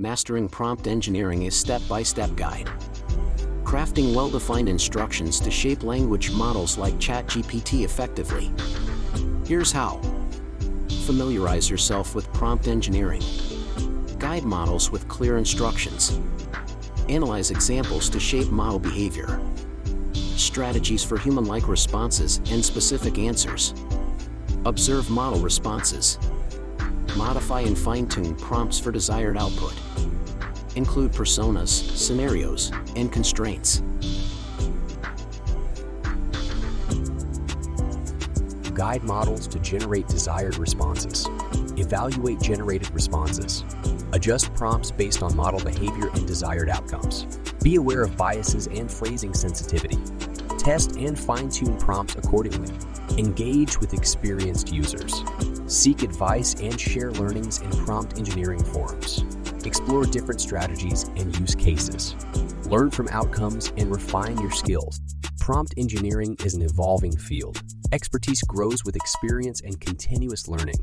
Mastering Prompt Engineering is step-by-step guide. Crafting well-defined instructions to shape language models like ChatGPT effectively. Here's how. Familiarize yourself with prompt engineering. Guide models with clear instructions. Analyze examples to shape model behavior. Strategies for human-like responses and specific answers. Observe model responses. Modify and fine-tune prompts for desired output. Include personas, scenarios, and constraints. Guide models to generate desired responses. Evaluate generated responses. Adjust prompts based on model behavior and desired outcomes. Be aware of biases and phrasing sensitivity. Test and fine-tune prompts accordingly. Engage with experienced users. Seek advice and share learnings in prompt engineering forums. Explore different strategies and use cases. Learn from outcomes and refine your skills. Prompt engineering is an evolving field. Expertise grows with experience and continuous learning.